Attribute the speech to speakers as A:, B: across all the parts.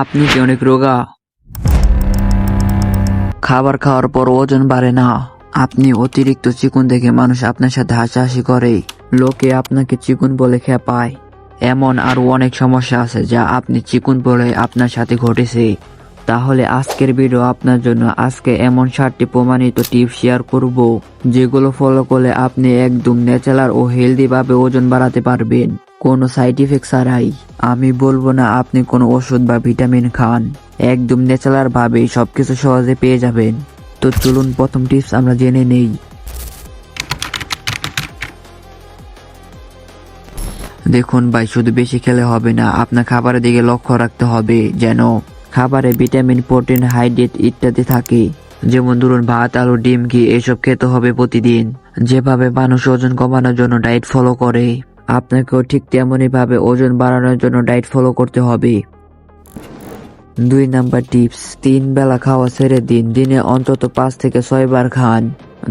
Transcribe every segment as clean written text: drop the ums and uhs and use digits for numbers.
A: আপনি কি অনেক রোগা? খাবার খাওয়ার পর ওজন বাড়ে না। আপনি অতিরিক্ত চিকন দেখে মানুষ আপনার সাথে হাসাহাসি করে। লোকে আপনাকে চিকন বলে খেপায়। এমন আরো অনেক সমস্যা আছে যা আপনি চিকন বলে আপনার সাথে ঘটেছে। তাহলে আজকের ভিডিও আপনার জন্য। আজকে এমন 7টি প্রমাণিত টিপস শেয়ার করব যেগুলো ফলো করলে আপনি একদম ন্যাচারাল ও হেলদি ভাবে ওজন বাড়াতে পারবেন, কোনো সাইড ইফেক্ট ছাড়াই। আমি বলবো না আপনি কোনো ওষুধ বা ভিটামিন খান, একদম ন্যাচারাল ভাবে সবকিছু সহজে পেয়ে যাবেন। তো চলুন প্রথম টিপস আমরা জেনে নেই। দেখুন ভাই, শুধু বেশি খেলে হবে না, আপনার খাবারের দিকে লক্ষ্য রাখতে হবে যেন খাবারে ভিটামিন, প্রোটিন, হাইড্রেট ইত্যাদি থাকে। যেমন ধরুন ভাত, আলু, ডিম, ঘি এসব খেতে হবে প্রতিদিন। যেভাবে মানুষ ওজন কমানোর জন্য ডায়েট ফলো করে, আপনাকেও ঠিক তেমনই ভাবে ওজন বাড়ানোর জন্য ডায়েট ফলো করতে হবে। 2 নাম্বার টিপস, 3 বেলা খাওয়া ছেড়ে দিন, দিনে অন্তত 5 থেকে 6 বার খান।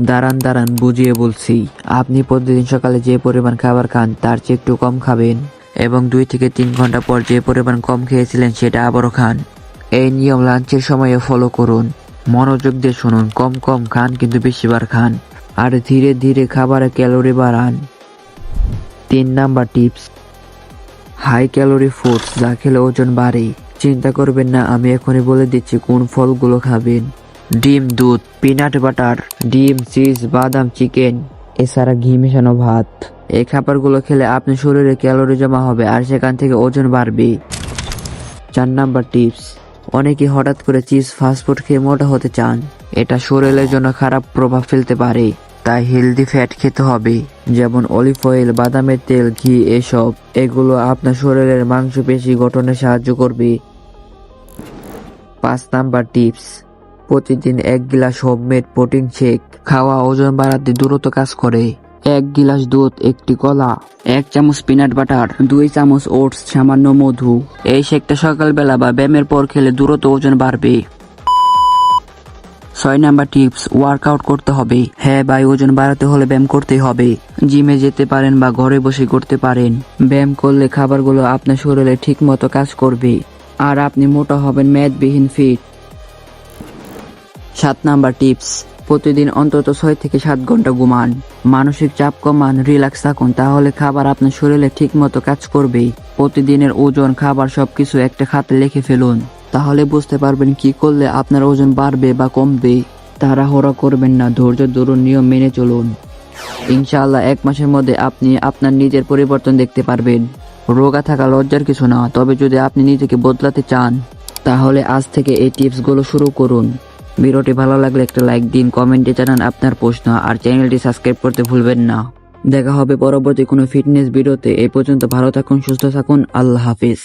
A: দাঁড়ান বুঝিয়ে বলছি। আপনি প্রতিদিন সকালে যে পরিমাণ খাবার খান তার চেয়ে একটু কম খাবেন এবং 2 থেকে 3 ঘন্টা পর যে পরিমাণ কম খেয়েছিলেন সেটা আবারও খান। এই নিয়ম লাঞ্চের সময়ে ফলো করুন। মনোযোগ দিয়ে শুনুন, কম কম খান কিন্তু বেশিবার খান, আর ধীরে ধীরে খাবারে ক্যালোরি বাড়ান। 3 number tips, high calorie foods যা খেলে ওজন বাড়ে। চিন্তা করবেন না, আমি এখনই বলে দিচ্ছি কোন ফলগুলো খাবেন। ডিম, দুধ, পিনাট বাটার, ডিম, চিজ, বাদাম, চিকেন, এছাড়া ঘি মেশানো ভাত। এই খাবারগুলো খেলে আপনার শরীরে ক্যালোরি জমা হবে আর সেখান থেকে ওজন বাড়বে। 4 নাম্বার টিপস, অনেকে হঠাৎ করে চিজ, ফাস্টফুড খেয়ে মোটা হতে চান। এটা শরীরের জন্য খারাপ প্রভাব ফেলতে পারে। তাই হেলদি ফ্যাট খেতে হবে, যেমন অলিভ অয়েল, বাদামের তেল, ঘি এসব। এগুলো আপনার শরীরের মাংসপেশি গঠনে সাহায্য করবে। 5 নাম্বার টিপস, প্রতিদিন 1 গ্লাস হোমমেড প্রোটিন শেক খাওয়া ওজন বাড়াতে দ্রুত কাজ করে। 1 গিলাস দুধ, 1টি কলা, 1 চামচ পিনাট বাটার, 2 চামচ ওটস, সামান্য মধু। এই শেকটা সকালবেলা বা ব্যায়ামের পর খেলে দ্রুত ওজন বাড়বে। 6 নাম্বার টিপস, ওয়ার্কআউট করতে হবে। হ্যাঁ ভাই, ওজন বাড়াতে হলে ব্যায়াম করতেই হবে। জিমে যেতে পারেন বা ঘরে বসে করতে পারেন। ব্যায়াম করলে খাবারগুলো আপনার শরীরে ঠিক মতো কাজ করবে আর আপনি মোটা হবেন, মেদবিহীন ফিট। 7 নাম্বার টিপস, প্রতিদিন অন্তত 6 থেকে 7 ঘন্টা ঘুমান। মানসিক চাপ কমান, রিল্যাক্স থাকুন, তাহলে খাবার আপনার শরীরে ঠিক মতো কাজ করবে। প্রতিদিনের ওজন, খাবার সবকিছু একটা খাতে লিখে ফেলুন, তাহলে বুঝতে পারবেন কি করলে আপনার ওজন বাড়বে বা কমবে। তাড়াহুড়া করবেন না, ধৈর্য ধরুন, নিয়ম মেনে চলুন। ইনশাআল্লাহ 1 মাসের মধ্যে আপনি আপনার নিজের পরিবর্তন দেখতে পারবেন। রোগা থাকা লজ্জার কিছু না, তবে যদি আপনি নিজেকে বদলাতে চান তাহলে আজ থেকে এই টিপসগুলো শুরু করুন। ভিডিওটি ভালো লাগলে একটা লাইক দিন, কমেন্টে জানান আপনার প্রশ্ন, আর চ্যানেলটি সাবস্ক্রাইব করতে ভুলবেন না। দেখা হবে পরবর্তী কোনো ফিটনেস ভিডিওতে। এই পর্যন্ত ভালো থাকুন, সুস্থ থাকুন, আল্লাহ হাফিজ।